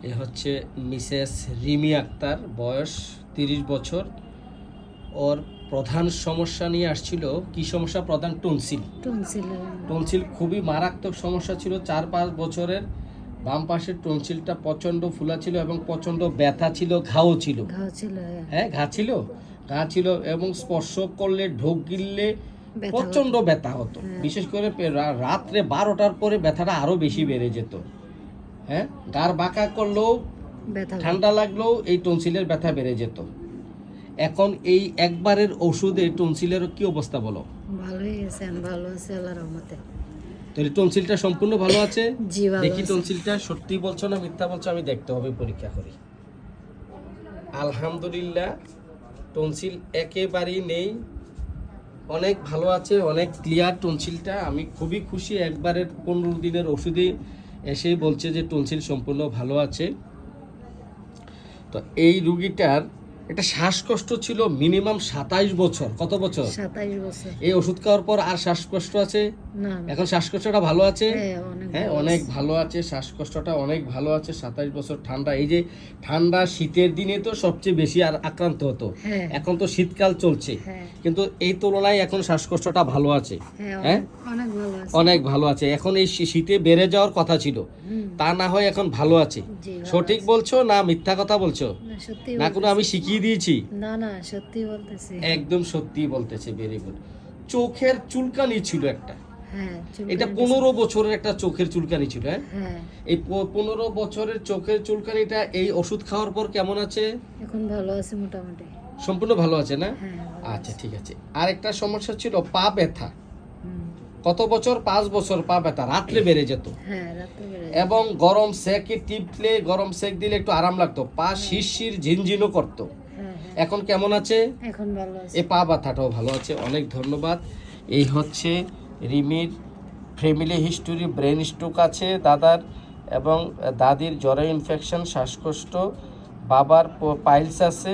এ হচ্ছে মিসেস রিমি আক্তার, বয়স 30 বছর। ওর প্রধান সমস্যা নিয়ে আসছিল। কি সমস্যা? প্রধান টনসিল খুবই মারাত্মক সমস্যা ছিল। 4-5 বছরের বাম পাশের টনসিলটা প্রচণ্ড ফুলা ছিল এবং প্রচণ্ড ব্যথা ছিল, ঘাও ছিল। হ্যাঁ, ঘা ছিল এবং স্পর্শ করলে, ঢোক গিললে প্রচণ্ড ব্যথা হতো। বিশেষ করে রাত্রে 12টার পরে ব্যথাটা আরও বেশি বেড়ে যেত। হ্যাঁ, গার বাঁকা করলেও, ঠান্ডা লাগলেও এই টনসিলের ব্যথা বেড়ে যেত। এখন এই একবারের ওষুধে টনসিলের কি অবস্থা বলো? ভালোই আছে, ভালো আছে আল্লাহর রহমতে। তাহলে টনসিলটা সম্পূর্ণ ভালো আছে? জি, ভালো দেখি আছে। টনসিলটা সত্যি বলছো না মিথ্যা বলছো, আমি দেখতে হবে, পরীক্ষা করি। আলহামদুলিল্লাহ, টনসিল একেবারেই নেই, অনেক ভালো আছে, অনেক ক্লিয়ার টনসিলটা। আমি খুবই খুশি। একবারের 15 দিনের ওষুধে এসেই বলছে যে টনসিল সম্পূর্ণ ভালো আছে। তো এই রুগীটার একটা শ্বাসকষ্ট ছিল মিনিমাম 27 বছর। কত বছর? 27 বছর। এই ওষুধ খাওয়ার পর আর শ্বাসকষ্ট আছে না, এখন শ্বাসকষ্টটা ভালো আছে? হ্যাঁ, অনেক ভালো আছে, শ্বাসকষ্টটা অনেক ভালো আছে। 27 বছর ঠান্ডা, এই যে ঠান্ডা শীতের দিনে তো সবচেয়ে বেশি আর আক্রান্ত হতো। এখন তো শীতকাল চলছে, কিন্তু এই তুলনায় এখন শ্বাসকষ্টটা ভালো আছে। হ্যাঁ, অনেক ভালো আছে। এখন এই শীতে বেড়ে যাওয়ার কথা ছিল, তা না হয় এখন ভালো আছে। সঠিক বলছো না মিথ্যা কথা বলছো? না কোনো আমি শিখিয়ে দিয়েছি? না, সত্যি বলতেছি। একদম সত্যি বলতেছে। Very good. চোখের চুলকানি ছিল একটা, এটা 15 বছরের একটা চোখের চুলকানি ছিল। হ্যাঁ, এই 15 বছরের চোখের চুলকানিটা এই ওষুধ খাওয়ার পর কেমন আছে? এখন ভালো আছে মোটামুটি, সম্পূর্ণ ভালো আছে না? আচ্ছা, ঠিক আছে। আর একটা সমস্যা ছিল পা ব্যথা। কত বছর? 5 বছর পা ব্যথা, রাত্রে বেড়ে যেত। এবং গরম সেকে টিপলে, গরম সেক দিলে একটু আরাম লাগতো, পা শিরশির ঝিনঝিনও করতো। এখন কেমন আছে? এখন ভালো আছে। এই পা ব্যথাটাও ভালো আছে। অনেক ধন্যবাদ। এই হচ্ছে রিমির ফ্যামিলি হিস্টোরি। ব্রেন স্ট্রোক আছে দাদার, এবং দাদির জ্বরে ইনফেকশন, শ্বাসকষ্ট, বাবার পাইলস আছে,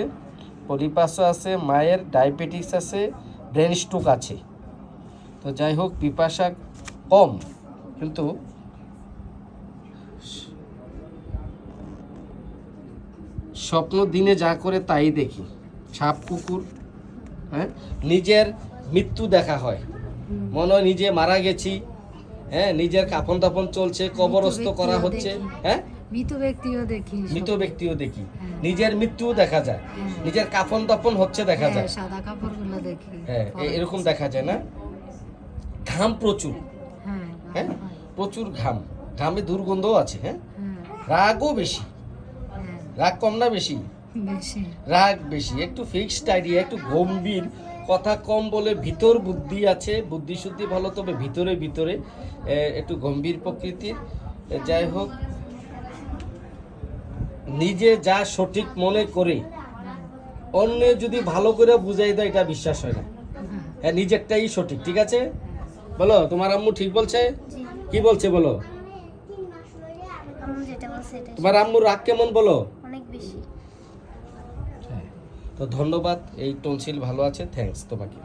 পলিপাসও আছে, মায়ের ডায়াবেটিস আছে, ব্রেন স্ট্রোক আছে। তো যাই হোক, পিপাসা কম, কিন্তু স্বপ্ন দিনে যা করে তাই দেখি, সাপ কুকুর। হ্যাঁ, নিজের মৃত্যু দেখা হয়, মনে হয় নিজে মারা গেছি। হ্যাঁ, নিজের কাফন দাফন চলছে, কবরস্থ করা হচ্ছে। হ্যাঁ, মৃত ব্যক্তিও দেখি, নিজের মৃত্যুও দেখা যায়, নিজের কাফন দাফন হচ্ছে দেখা যায়, সাদা কাপড়গুলো দেখি। হ্যাঁ, এরকম দেখা যায় না? ঘাম প্রচুর, হ্যাঁ, প্রচুর ঘাম, ঘামে দুর্গন্ধও আছে। হ্যাঁ, রাগও বেশি। রাগ কম না বেশি? রাগ বেশি। একটু ফিক্সড আইডিয়া, একটু গম্ভীর, কথা কম বলে ভিতর বুদ্ধি আছে, বুদ্ধি শুদ্ধি ভালো, তবে ভিতরে ভিতরে একটু গম্ভীর প্রকৃতির। যাই হোক, নিজে যা সঠিক মনে করে অন্য যদি ভালো করে বুঝাই দেয়, এটা বিশ্বাস হয় না। হ্যাঁ, নিজেরটাই সঠিক। ঠিক আছে, বলো তোমার আম্মু ঠিক বলছে? কি বলছে বলো? তোমার আম্মুর রাগ কেমন বলো? অনেক বেশি। তো ধন্যবাদ। এই টনসিল ভালো আছে, থ্যাঙ্কস তোমাকে।